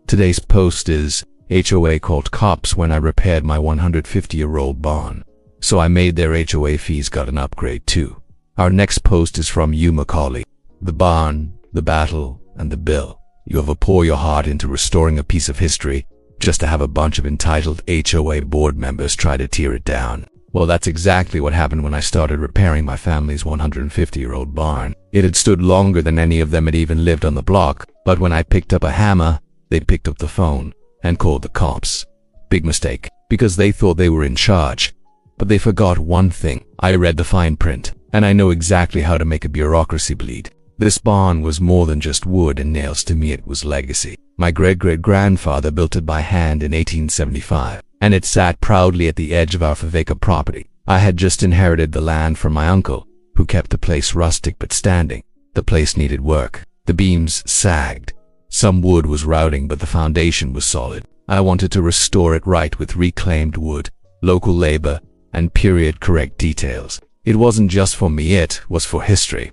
Today's post is HOA called cops when I repaired my 150-year-old barn. So I made their HOA fees got an upgrade too. Our next post is from you, Macaulay. The barn, the battle, and the bill. You ever pour your heart into restoring a piece of history just to have a bunch of entitled HOA board members try to tear it down? Well, that's exactly what happened when I started repairing my family's 150-year-old barn. It had stood longer than any of them had even lived on the block, but when I picked up a hammer, they picked up the phone and called the cops. Big mistake, because they thought they were in charge. But they forgot one thing. I read the fine print, and I know exactly how to make a bureaucracy bleed. This barn was more than just wood and nails. To me, it was legacy. My great-great-grandfather built it by hand in 1875, and it sat proudly at the edge of our 5-acre property. I had just inherited the land from my uncle, who kept the place rustic but standing. The place needed work. The beams sagged. Some wood was rotting, but the foundation was solid. I wanted to restore it right with reclaimed wood, local labor, and period-correct details. It wasn't just for me, it was for history.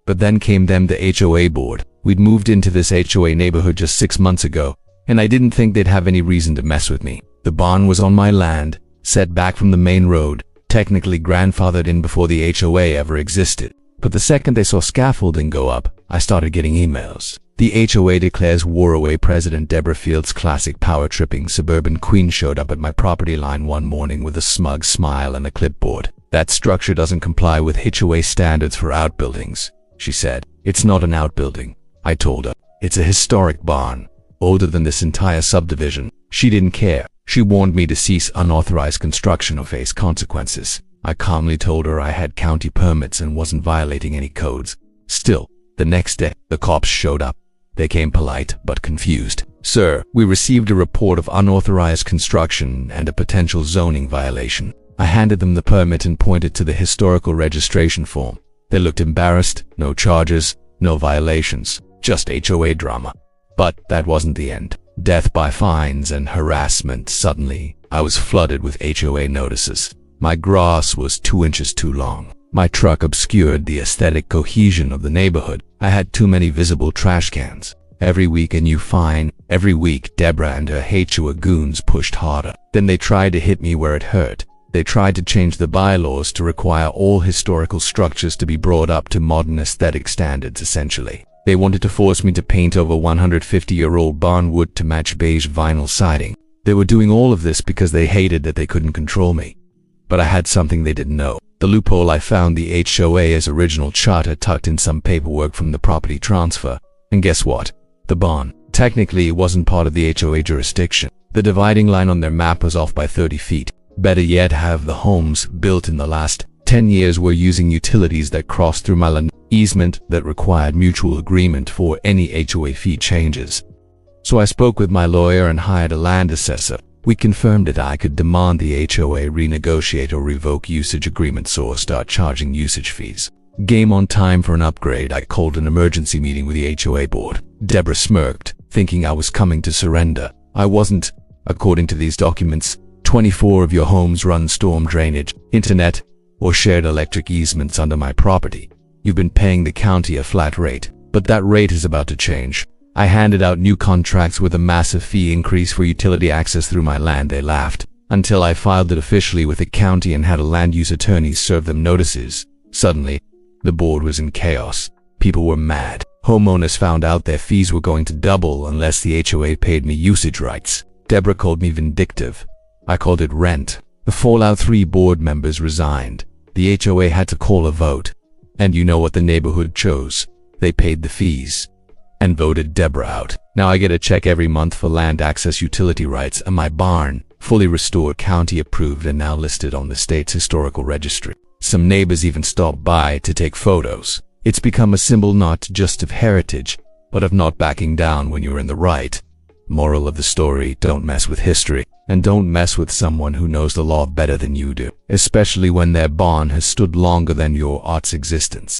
But then came the HOA board. We'd moved into this HOA neighborhood just 6 months ago, and I didn't think they'd have any reason to mess with me. The barn was on my land, set back from the main road, technically grandfathered in before the HOA ever existed. But the second they saw scaffolding go up, I started getting emails. The HOA declares war away. President Deborah Field's classic power-tripping suburban queen showed up at my property line one morning with a smug smile and a clipboard. That structure doesn't comply with HOA standards for outbuildings, she said. It's not an outbuilding, I told her. It's a historic barn, older than this entire subdivision. She didn't care. She warned me to cease unauthorized construction or face consequences. I calmly told her I had county permits and wasn't violating any codes. Still, the next day, the cops showed up. They came polite but confused. Sir, we received a report of unauthorized construction and a potential zoning violation. I handed them the permit and pointed to the historical registration form. They looked embarrassed. No charges, no violations, just HOA drama. But that wasn't the end. Death by fines and harassment. Suddenly, I was flooded with HOA notices. My grass was 2 inches too long. My truck obscured the aesthetic cohesion of the neighborhood. I had too many visible trash cans. Every week a new fine. Every week Deborah and her HOA goons pushed harder. Then they tried to hit me where it hurt. They tried to change the bylaws to require all historical structures to be brought up to modern aesthetic standards, essentially. They wanted to force me to paint over 150-year-old barn wood to match beige vinyl siding. They were doing all of this because they hated that they couldn't control me. But I had something they didn't know. The loophole. I found the HOA's original charter tucked in some paperwork from the property transfer. And guess what? The barn. Technically, it wasn't part of the HOA jurisdiction. The dividing line on their map was off by 30 feet. Better yet, half the homes built in the last 10 years were using utilities that crossed through my land easement that required mutual agreement for any HOA fee changes. So I spoke with my lawyer and hired a land assessor. We confirmed that I could demand the HOA renegotiate or revoke usage agreements or start charging usage fees. Game on. Time for an upgrade. I called an emergency meeting with the HOA board. Deborah smirked, thinking I was coming to surrender. I wasn't. According to these documents, 24 of your homes run storm drainage, internet, or shared electric easements under my property. You've been paying the county a flat rate, but that rate is about to change. I handed out new contracts with a massive fee increase for utility access through my land. They laughed, until I filed it officially with the county and had a land use attorney serve them notices. Suddenly, the board was in chaos. People were mad. Homeowners found out their fees were going to double unless the HOA paid me usage rights. Deborah called me vindictive. I called it rent. The fallout: 3 board members resigned. The HOA had to call a vote. And you know what the neighborhood chose? They paid the fees and voted Deborah out. Now I get a check every month for land access utility rights, and my barn, fully restored, county approved, and now listed on the state's historical registry. Some neighbors even stopped by to take photos. It's become a symbol not just of heritage, but of not backing down when you're in the right. Moral of the story: don't mess with history, and don't mess with someone who knows the law better than you do, especially when their barn has stood longer than your art's existence.